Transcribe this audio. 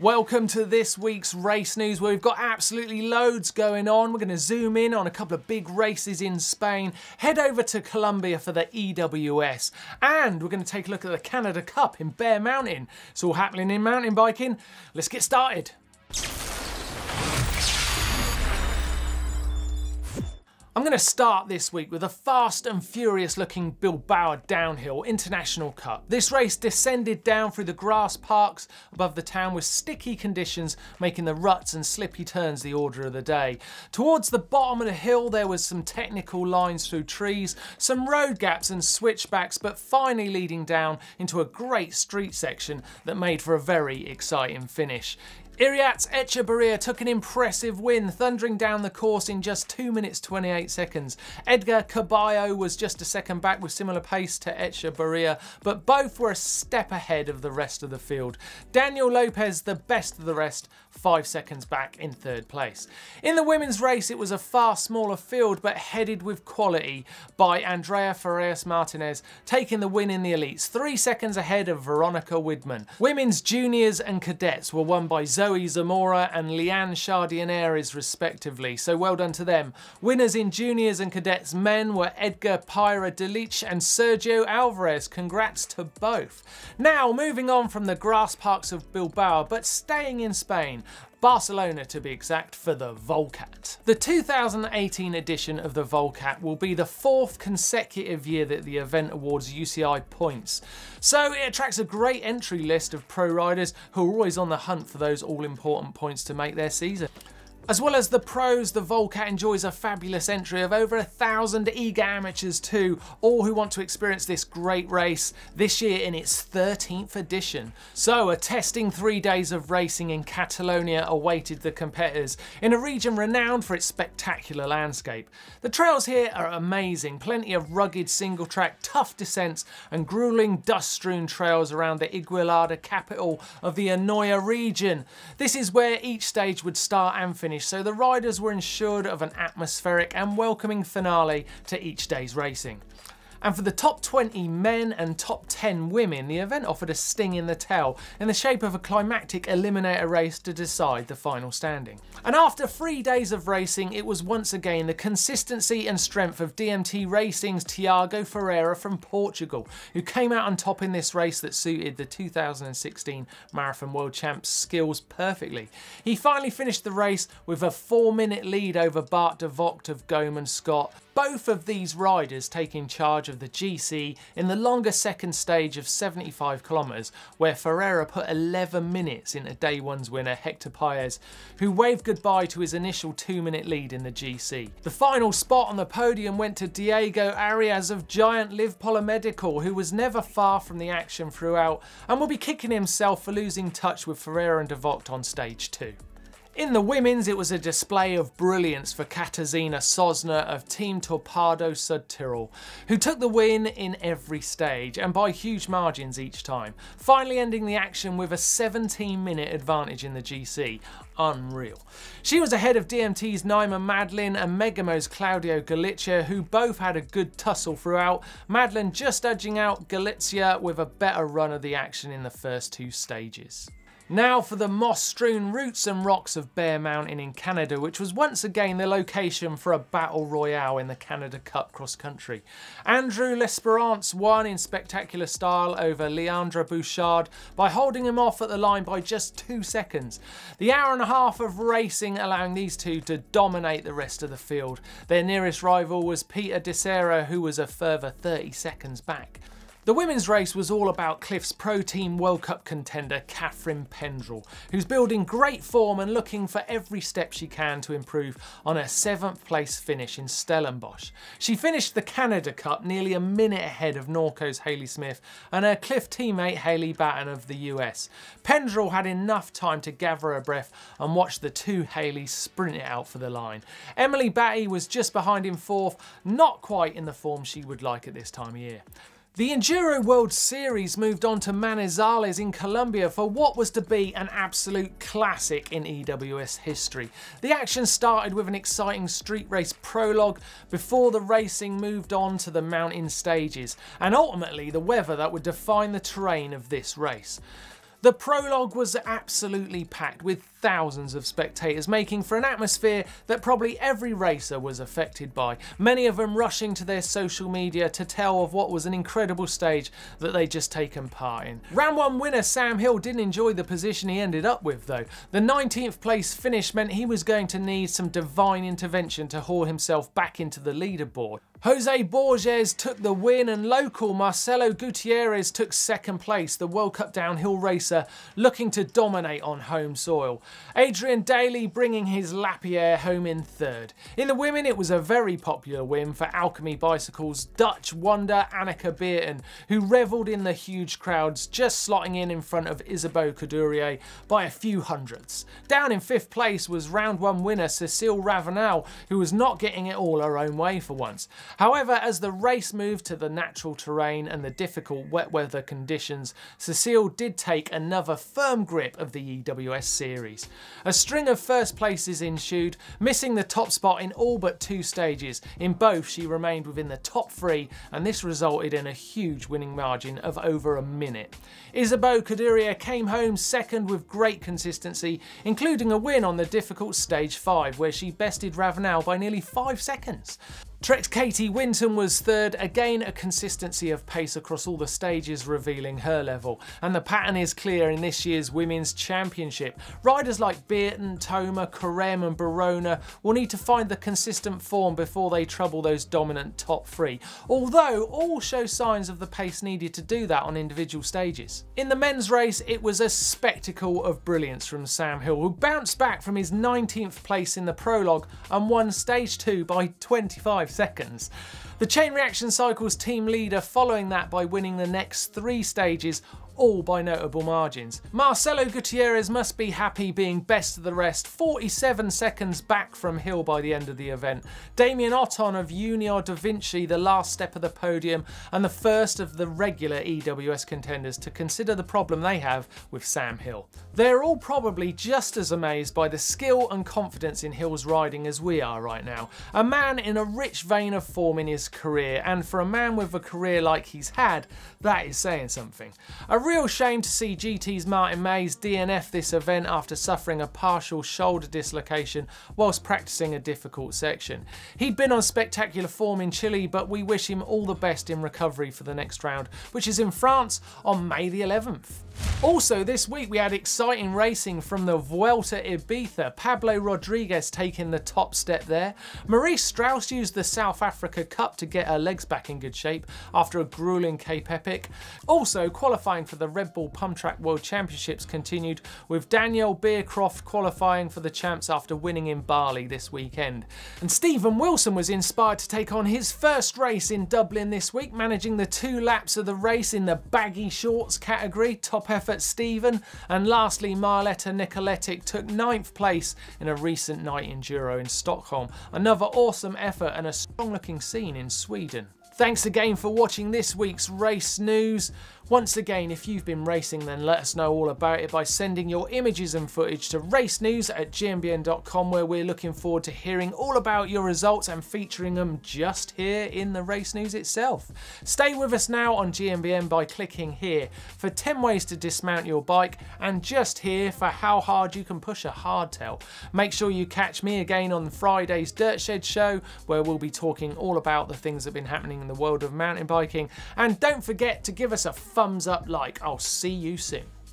Welcome to this week's race news, where we've got absolutely loads going on. We're going to zoom in on a couple of big races in Spain, head over to Colombia for the EWS, and we're going to take a look at the Canada Cup in Bear Mountain. It's all happening in mountain biking. Let's get started. I'm going to start this week with a fast and furious looking Bilbao Downhill International Cup. This race descended down through the grass parks above the town with sticky conditions, making the ruts and slippy turns the order of the day. Towards the bottom of the hill there was some technical lines through trees, some road gaps and switchbacks, but finally leading down into a great street section that made for a very exciting finish. Iriart Echevarria took an impressive win, thundering down the course in just 2 minutes 28 seconds. Edgar Caballo was just a second back with similar pace to Echevarria, but both were a step ahead of the rest of the field. Daniel Lopez, the best of the rest, 5 seconds back in third place. In the women's race, it was a far smaller field, but headed with quality by Andrea Ferreras Martinez, taking the win in the elites, 3 seconds ahead of Veronica Widman. Women's juniors and cadets were won by Zoe Zamora and Leanne Chardionnaires respectively, so well done to them. Winners in juniors and cadets men were Edgar Pyra Delic and Sergio Alvarez. Congrats to both. Now moving on from the grass parks of Bilbao, but staying in Spain. Barcelona to be exact, for the Volcat. The 2018 edition of the Volcat will be the 4th consecutive year that the event awards UCI points. So it attracts a great entry list of pro riders who are always on the hunt for those all-important points to make their season. As well as the pros, the Volcat enjoys a fabulous entry of over 1,000 eager amateurs too, all who want to experience this great race this year in its 13th edition. So a testing 3 days of racing in Catalonia awaited the competitors in a region renowned for its spectacular landscape. The trails here are amazing, plenty of rugged single track, tough descents and grueling dust-strewn trails around the Igualada capital of the Anoia region. This is where each stage would start and finish, so the riders were ensured of an atmospheric and welcoming finale to each day's racing. And for the top 20 men and top 10 women, the event offered a sting in the tail in the shape of a climactic eliminator race to decide the final standing. And after 3 days of racing, it was once again the consistency and strength of DMT Racing's Tiago Ferreira from Portugal, who came out on top in this race that suited the 2016 Marathon World Champs skills perfectly. He finally finished the race with a 4-minute lead over Bart de Vogt of Goman Scott. Both of these riders taking charge of the GC in the longer second stage of 75 kilometres, where Ferreira put 11 minutes into day one's winner Hector Paez, who waved goodbye to his initial 2-minute lead in the GC. The final spot on the podium went to Diego Arias of Giant Live Polymedical, who was never far from the action throughout and will be kicking himself for losing touch with Ferreira and de Vogt on stage 2. In the women's, it was a display of brilliance for Katarzyna Sosna of Team Torpedo Südtirol, who took the win in every stage and by huge margins each time, finally ending the action with a 17-minute advantage in the GC. Unreal. She was ahead of DMT's Naima Madlin and Megamo's Claudio Galizia, who both had a good tussle throughout, Madlin just edging out Galizia with a better run of the action in the first 2 stages. Now for the moss-strewn roots and rocks of Bear Mountain in Canada, which was once again the location for a battle royale in the Canada Cup cross-country. Andrew L'Esperance won in spectacular style over Leandre Bouchard by holding him off at the line by just 2 seconds. The hour and a half of racing allowing these two to dominate the rest of the field. Their nearest rival was Peter de Serra, who was a further 30 seconds back. The women's race was all about Cliff's Pro Team World Cup contender Kathryn Pendrell, who's building great form and looking for every step she can to improve on her 7th place finish in Stellenbosch. She finished the Canada Cup nearly a minute ahead of Norco's Hayley Smith and her Cliff teammate Hayley Batten of the US. Pendrell had enough time to gather her breath and watch the two Hayleys sprint it out for the line. Emily Batty was just behind in 4th, not quite in the form she would like at this time of year. The Enduro World Series moved on to Manizales in Colombia for what was to be an absolute classic in EWS history. The action started with an exciting street race prologue before the racing moved on to the mountain stages, and ultimately the weather that would define the terrain of this race. The prologue was absolutely packed with thousands of spectators, making for an atmosphere that probably every racer was affected by, many of them rushing to their social media to tell of what was an incredible stage that they'd just taken part in. Round 1 winner Sam Hill didn't enjoy the position he ended up with though. The 19th place finish meant he was going to need some divine intervention to haul himself back into the leaderboard. Jose Borges took the win and local Marcelo Gutierrez took second place, the World Cup downhill racer looking to dominate on home soil. Adrian Daly bringing his Lapierre home in third. In the women it was a very popular win for Alchemy Bicycles' Dutch wonder Anneke Beerten, who revelled in the huge crowds, just slotting in front of Isabeau Coudurier by a few hundredths. Down in 5th place was round 1 winner Cécile Ravenel, who was not getting it all her own way for once. However, as the race moved to the natural terrain and the difficult wet weather conditions, Cécile did take another firm grip of the EWS series. A string of first places ensued, missing the top spot in all but 2 stages. In both, she remained within the top 3, and this resulted in a huge winning margin of over a minute. Isabeau Coudurier came home second with great consistency, including a win on the difficult stage 5, where she bested Ravenel by nearly 5 seconds. Trek Katie Winton was third, again a consistency of pace across all the stages revealing her level, and the pattern is clear in this year's Women's Championship. Riders like Beerten, Thoma, Carême and Barona will need to find the consistent form before they trouble those dominant top 3, although all show signs of the pace needed to do that on individual stages. In the men's race it was a spectacle of brilliance from Sam Hill, who bounced back from his 19th place in the prologue and won stage 2 by 25 seconds. The Chain Reaction Cycles team leader following that by winning the next 3 stages, all by notable margins. Marcelo Gutierrez must be happy being best of the rest, 47 seconds back from Hill by the end of the event. Damien Otton of Junior Da Vinci, the last step of the podium and the first of the regular EWS contenders to consider the problem they have with Sam Hill. They're all probably just as amazed by the skill and confidence in Hill's riding as we are right now. A man in a rich vein of form in his career, and for a man with a career like he's had, that is saying something. A real shame to see GT's Martin Mays DNF this event after suffering a partial shoulder dislocation whilst practicing a difficult section. He'd been on spectacular form in Chile, but we wish him all the best in recovery for the next round, which is in France on May the 11th. Also this week we had exciting racing from the Vuelta Ibiza, Pablo Rodriguez taking the top step there. Maurice Strauss used the South Africa Cup to get her legs back in good shape after a gruelling Cape Epic. Also qualifying for the Red Bull Pump Track World Championships continued, with Danielle Beercroft qualifying for the champs after winning in Bali this weekend. And Stephen Wilson was inspired to take on his first race in Dublin this week, managing the 2 laps of the race in the baggy shorts category. Top effort Stephen. And lastly, Marletta Nicoletic took 9th place in a recent night enduro in Stockholm. Another awesome effort and a strong looking scene in Sweden. Thanks again for watching this week's race news. Once again, if you've been racing, then let us know all about it by sending your images and footage to racenews@gmbn.com, where we're looking forward to hearing all about your results and featuring them just here in the race news itself. Stay with us now on GMBN by clicking here for 10 ways to dismount your bike, and just here for how hard you can push a hardtail. Make sure you catch me again on Friday's Dirt Shed show, where we'll be talking all about the things that have been happening in the world of mountain biking. And don't forget to give us a thumbs up like. I'll see you soon.